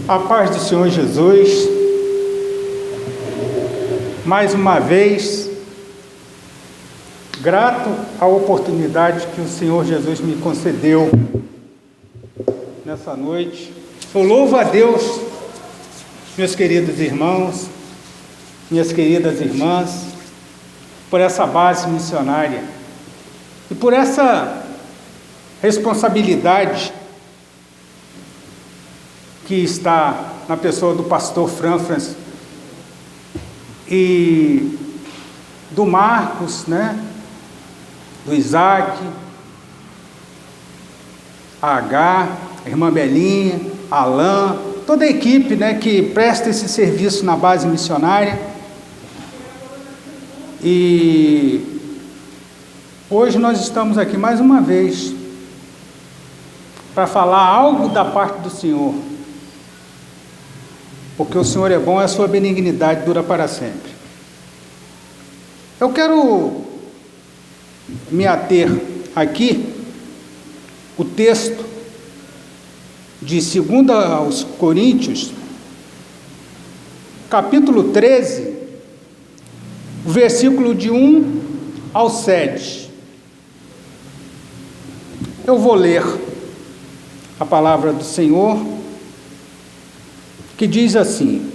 A paz do Senhor Jesus, mais uma vez, grato à oportunidade que o Senhor Jesus me concedeu nessa noite. Eu louvo a Deus, meus queridos irmãos, minhas queridas irmãs, por essa base missionária e por essa responsabilidade que está na pessoa do pastor Franfras e do Marcos, do Isaac, a H, a irmã Belinha, a Alain, toda a equipe, que presta esse serviço na base missionária. E hoje nós estamos aqui mais uma vez para falar algo da parte do Senhor. Porque o Senhor é bom e a sua benignidade dura para sempre. Eu quero me ater aqui o texto de 2 aos Coríntios, capítulo 13, versículo de 1 ao 7. Eu vou ler a palavra do Senhor, que diz assim: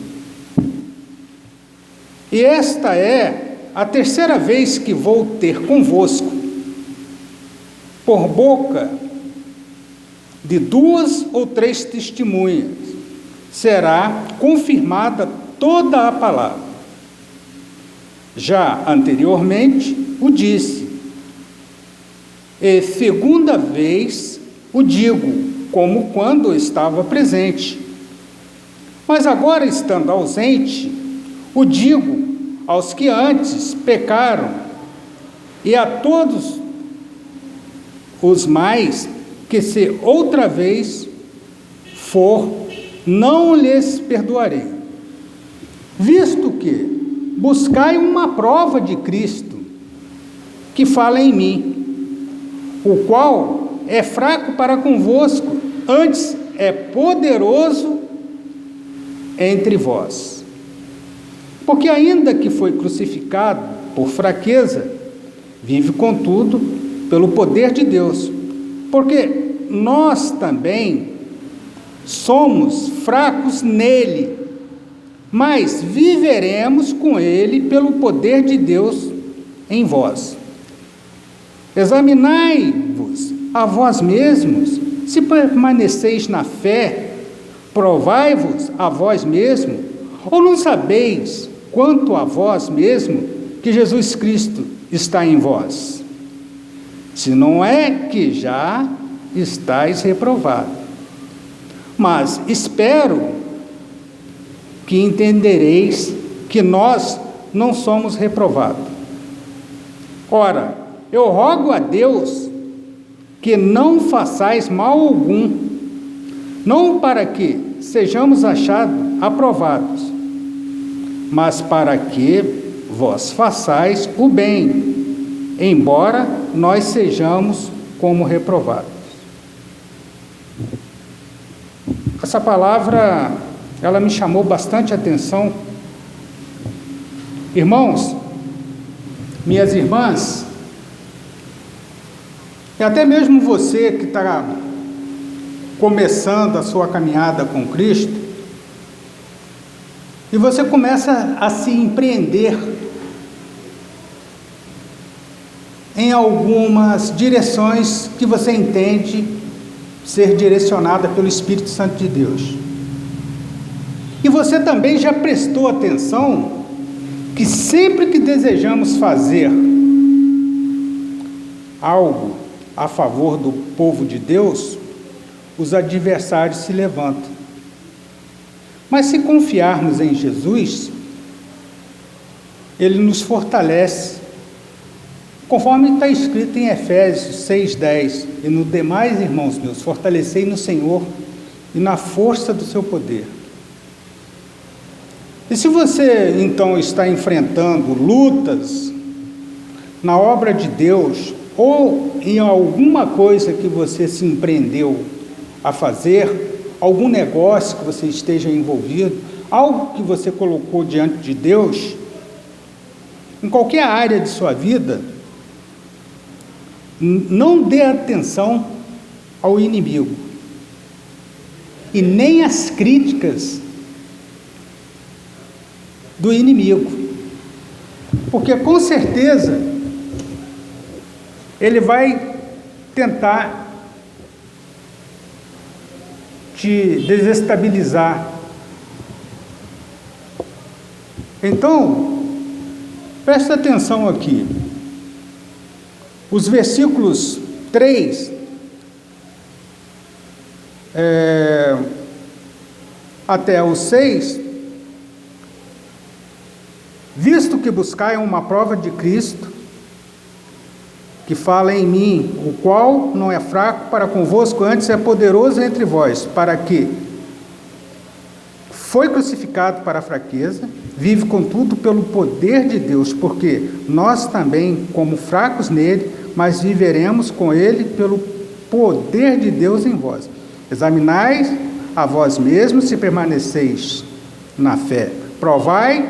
E esta é a terceira vez que vou ter convosco, por boca de 2 ou 3 testemunhas, será confirmada toda a palavra. Já anteriormente o disse, e segunda vez o digo, como quando estava presente. Mas agora, estando ausente, o digo aos que antes pecaram, e a todos os mais que, se outra vez for, não lhes perdoarei. Visto que buscai uma prova de Cristo, que fala em mim, o qual é fraco para convosco, antes é poderoso entre vós. Porque ainda que foi crucificado por fraqueza, vive contudo pelo poder de Deus, porque nós também somos fracos nele, mas viveremos com ele pelo poder de Deus em vós. Examinai-vos a vós mesmos, se permaneceis na fé. Provai-vos a vós mesmo, ou não sabeis, quanto a vós mesmo, que Jesus Cristo está em vós? Se não é que já estáis reprovados. Mas espero que entendereis que nós não somos reprovados. Ora, eu rogo a Deus que não façais mal algum, não para que sejamos achados aprovados, mas para que vós façais o bem, embora nós sejamos como reprovados. Essa palavra, ela me chamou bastante atenção. Irmãos, minhas irmãs, e até mesmo você que está começando a sua caminhada com Cristo, e você começa a se empreender em algumas direções que você entende ser direcionada pelo Espírito Santo de Deus. E você também já prestou atenção que sempre que desejamos fazer algo a favor do povo de Deus, os adversários se levantam. Mas se confiarmos em Jesus, Ele nos fortalece, conforme está escrito em Efésios 6:10, e no demais, irmãos meus, fortalecei no Senhor e na força do seu poder. E se você então está enfrentando lutas na obra de Deus, ou em alguma coisa que você se empreendeu a fazer, algum negócio que você esteja envolvido, algo que você colocou diante de Deus, em qualquer área de sua vida, não dê atenção ao inimigo e nem às críticas do inimigo, porque com certeza ele vai tentar te desestabilizar. Então, preste atenção aqui. Os versículos 3 até o 6, visto que buscai uma prova de Cristo, que fala em mim, o qual não é fraco para convosco, antes é poderoso entre vós, para que foi crucificado para a fraqueza, vive contudo pelo poder de Deus, porque nós também, como fracos nele, mas viveremos com ele pelo poder de Deus em vós. Examinai a vós mesmos se permaneceis na fé. Provai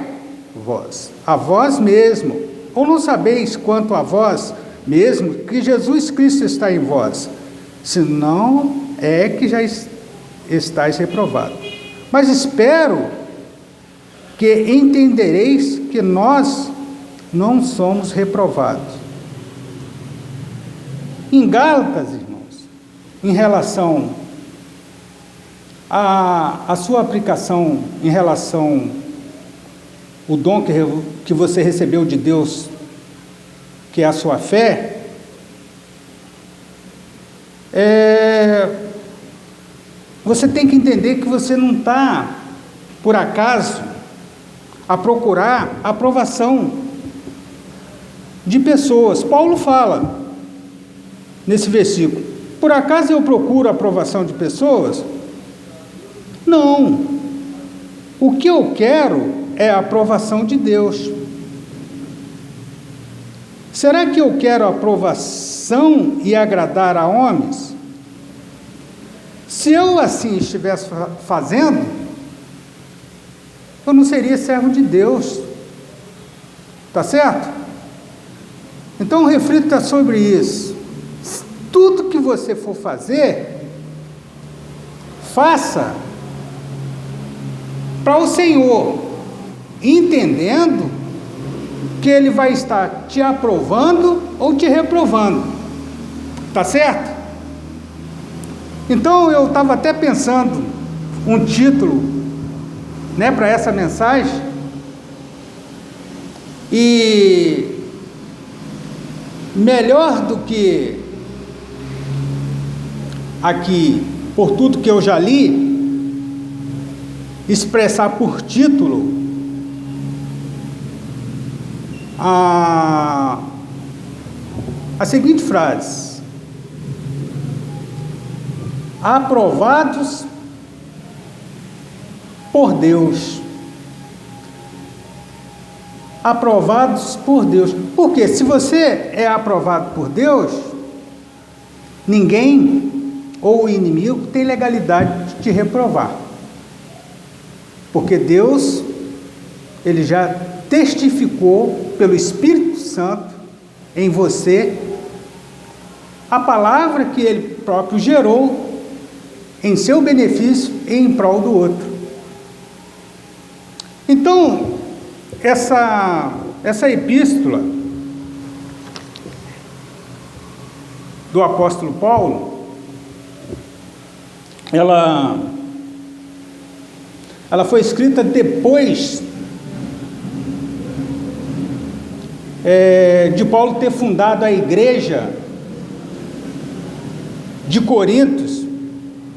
vós, a vós mesmo, ou não sabeis quanto a vós mesmo que Jesus Cristo está em vós, senão é que já estáis reprovados. Mas espero que entendereis que nós não somos reprovados. Em Gálatas, irmãos, em relação à sua aplicação, em relação ao dom que você recebeu de Deus, que é a sua fé, você tem que entender que você não está, por acaso, a procurar a aprovação de pessoas. Paulo fala nesse versículo: por acaso eu procuro a aprovação de pessoas? Não. O que eu quero é a aprovação de Deus. Será que eu quero a aprovação e agradar a homens? Se eu assim estivesse fazendo, eu não seria servo de Deus. Tá certo? Então reflita sobre isso. Tudo que você for fazer, faça para o Senhor, entendendo que Ele vai estar te aprovando ou te reprovando. Tá certo? Então eu estava até pensando um título, né, para essa mensagem, e melhor do que aqui, por tudo que eu já li, expressar por título a seguinte frase: aprovados por Deus. Aprovados por Deus. Porque se você é aprovado por Deus, ninguém ou o inimigo tem legalidade de te reprovar. Porque Deus, Ele já testificou pelo Espírito Santo em você a palavra que Ele próprio gerou em seu benefício e em prol do outro. Então, essa epístola do apóstolo Paulo, ela foi escrita depois de Paulo ter fundado a igreja de Corintos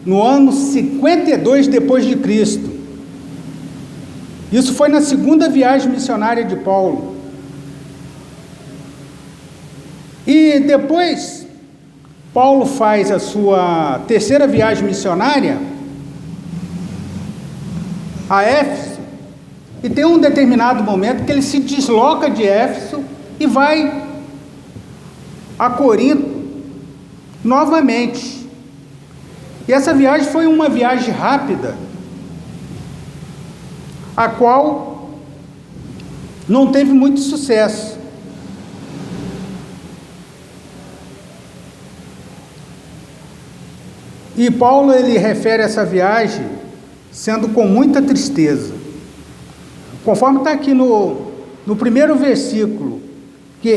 no ano 52 depois de Cristo. Isso foi na segunda viagem missionária de Paulo. E depois Paulo faz a sua terceira viagem missionária a Éfeso, e tem um determinado momento que ele se desloca de Éfeso e vai a Corinto novamente. E essa viagem foi uma viagem rápida, a qual não teve muito sucesso. E Paulo, ele refere essa viagem sendo com muita tristeza. Conforme está aqui no primeiro versículo, que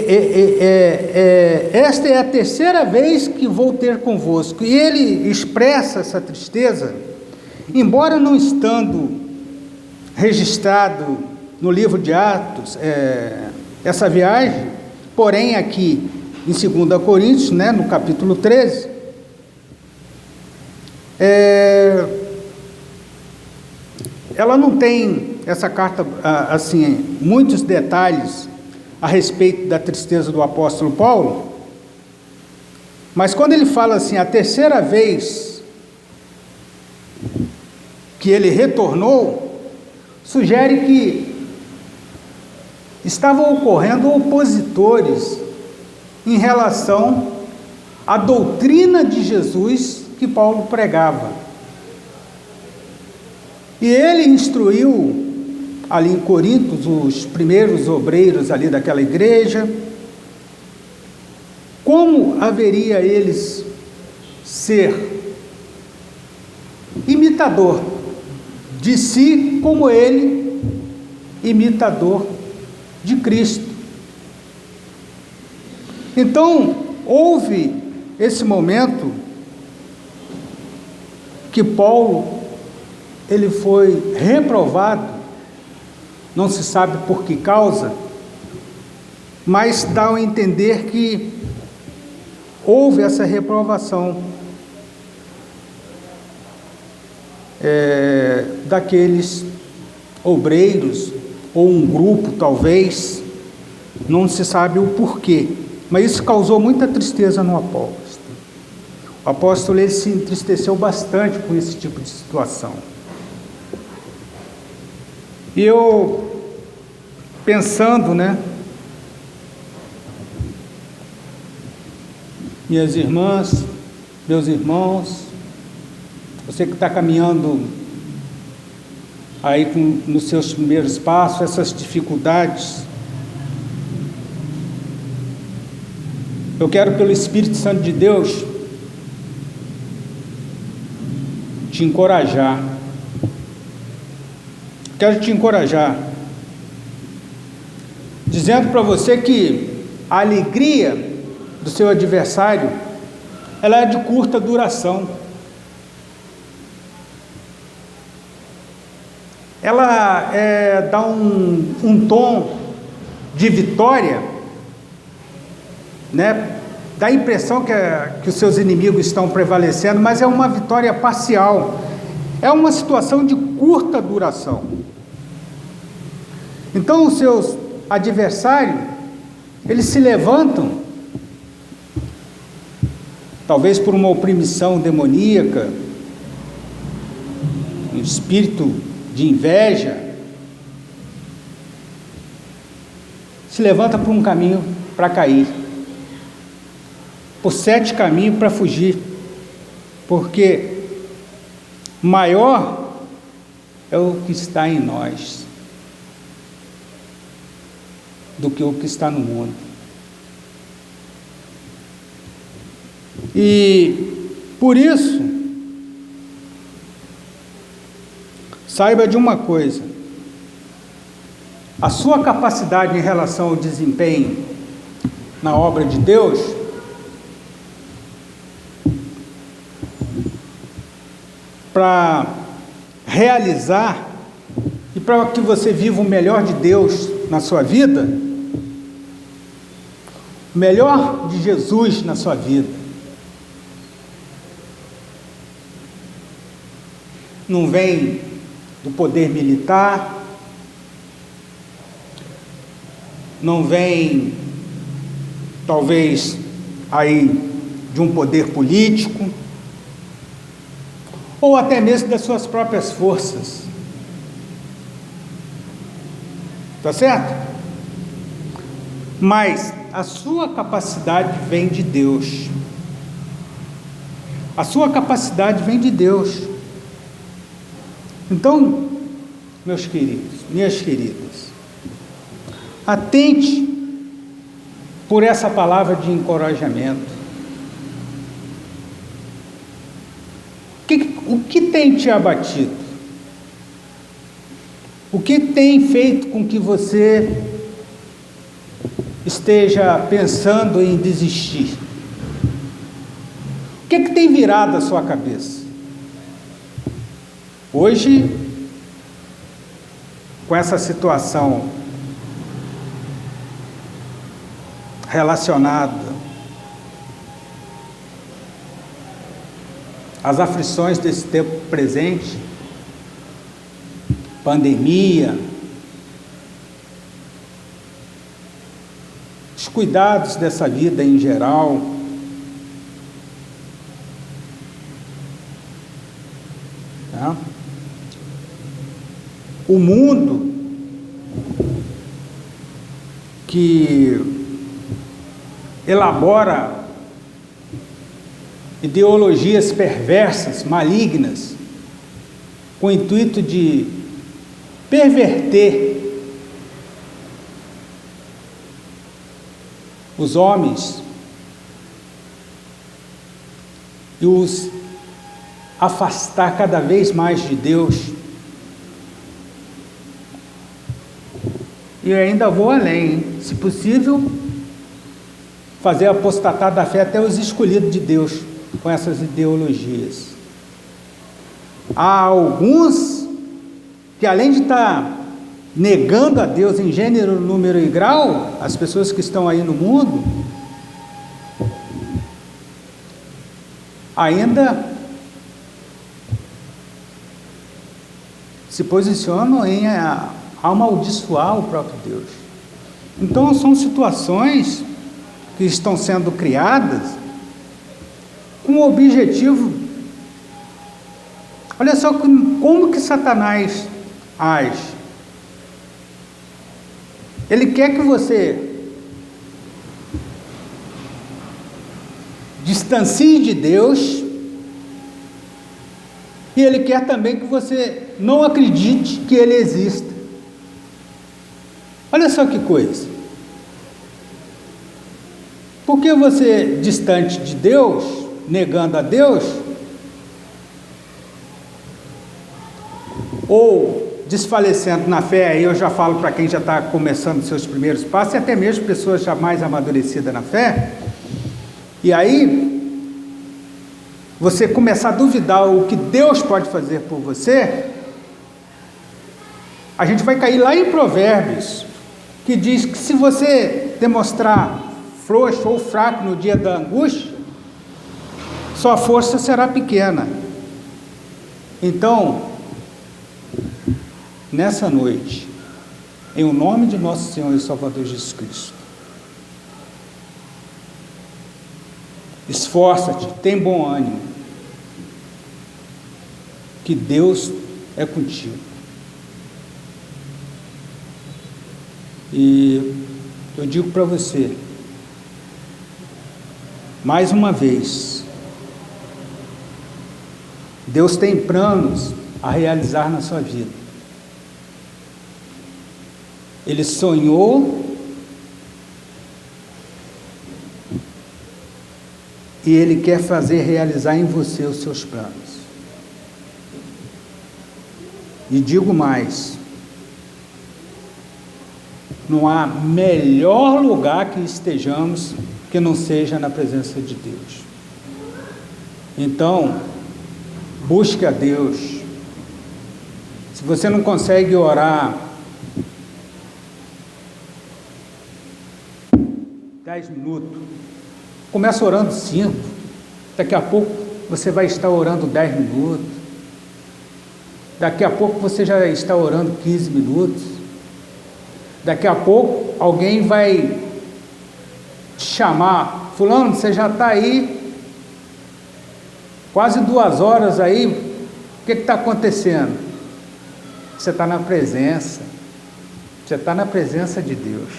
esta é a terceira vez que vou ter convosco. E ele expressa essa tristeza, embora não estando registrado no livro de Atos, essa viagem, porém aqui em 2 Coríntios, né, no capítulo 13, ela não tem, essa carta, assim, muitos detalhes a respeito da tristeza do apóstolo Paulo, mas quando ele fala assim, a terceira vez que ele retornou, sugere que estavam ocorrendo opositores em relação à doutrina de Jesus que Paulo pregava. E ele instruiu ali em Corinto os primeiros obreiros ali daquela igreja, como haveria eles ser imitador de si, como ele, imitador de Cristo. Então, houve esse momento que Paulo, ele foi reprovado, não se sabe por que causa, mas dá a entender que houve essa reprovação daqueles obreiros, ou um grupo talvez, não se sabe o porquê, mas isso causou muita tristeza no apóstolo. O apóstolo, ele se entristeceu bastante com esse tipo de situação. E eu, pensando, né, minhas irmãs, meus irmãos, você que está caminhando aí nos seus primeiros passos, essas dificuldades, eu quero, pelo Espírito Santo de Deus, te encorajar. Quero te encorajar, dizendo para você que a alegria do seu adversário, ela é de curta duração. Ela dá um tom de vitória, né? Dá a impressão que os seus inimigos estão prevalecendo, mas é uma vitória parcial. É uma situação de curta duração. Então, os seus adversários, eles se levantam, talvez por uma opressão demoníaca, um espírito de inveja, se levanta por um caminho para cair, por 7 caminhos para fugir, porque maior é o que está em nós do que o que está no mundo. E por isso, saiba de uma coisa: a sua capacidade em relação ao desempenho na obra de Deus para realizar e para que você viva o melhor de Deus na sua vida, o melhor de Jesus na sua vida, não vem do poder militar, não vem talvez aí de um poder político, ou até mesmo das suas próprias forças. Tá certo? Mas a sua capacidade vem de Deus. A sua capacidade vem de Deus. Então, meus queridos, minhas queridas, atente por essa palavra de encorajamento. O que tem te abatido? O que tem feito com que você esteja pensando em desistir? O que tem virado a sua cabeça? Hoje, com essa situação relacionada às aflições desse tempo presente, pandemia, os cuidados dessa vida em geral, tá? O mundo que elabora ideologias perversas, malignas, com o intuito de perverter os homens e os afastar cada vez mais de Deus. E ainda vou além, hein? Se possível, fazer apostatar da fé até os escolhidos de Deus com essas ideologias. Há alguns que, além de estar negando a Deus em gênero, número e grau, as pessoas que estão aí no mundo, ainda se posicionam em amaldiçoar o próprio Deus. Então são situações que estão sendo criadas com o objetivo. Olha só como que Satanás age. Ele quer que você distancie de Deus, e ele quer também que você não acredite que ele exista. Olha só que coisa. Porque você, distante de Deus, negando a Deus, ou desfalecendo na fé, aí eu já falo para quem já está começando seus primeiros passos, e até mesmo pessoas já mais amadurecidas na fé, e aí você começar a duvidar o que Deus pode fazer por você, a gente vai cair lá em Provérbios, que diz que se você demonstrar frouxo ou fraco no dia da angústia, sua força será pequena. Então, nessa noite, em o nome de nosso Senhor e Salvador Jesus Cristo, esforça-te, tem bom ânimo, que Deus é contigo. E eu digo para você, mais uma vez, Deus tem planos a realizar na sua vida. Ele sonhou e Ele quer fazer realizar em você os seus planos. E digo mais, não há melhor lugar que estejamos que não seja na presença de Deus. Então, busque a Deus. Se você não consegue orar 10 minutos, começa orando 5, daqui a pouco você vai estar orando 10 minutos, daqui a pouco você já está orando 15 minutos, daqui a pouco alguém vai te chamar, fulano, você já está aí, quase 2 horas aí, o que está acontecendo? Você está na presença, você está na presença de Deus.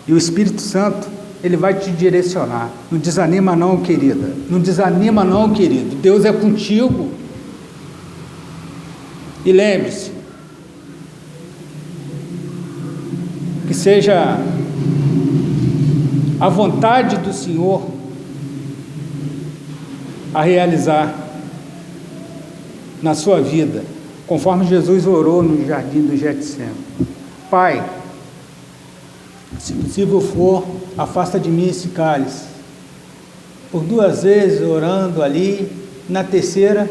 E o Espírito Santo Ele vai te direcionar. Não desanima não, querida. Não desanima não, querido. Deus é contigo. E lembre-se, que seja a vontade do Senhor a realizar na sua vida, conforme Jesus orou no jardim do Getsemane. Pai, se possível for, afasta de mim esse cálice. Por 2 vezes orando ali, na terceira,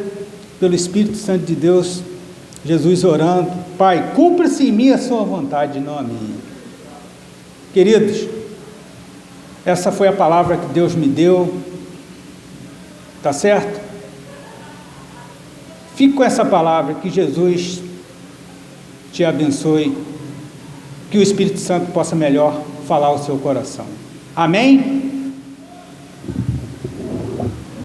pelo Espírito Santo de Deus, Jesus orando: Pai, cumpra-se em mim a sua vontade, não a minha. Queridos, essa foi a palavra que Deus me deu, tá certo? Fique com essa palavra, que Jesus te abençoe, que o Espírito Santo possa melhor falar ao seu coração. Amém?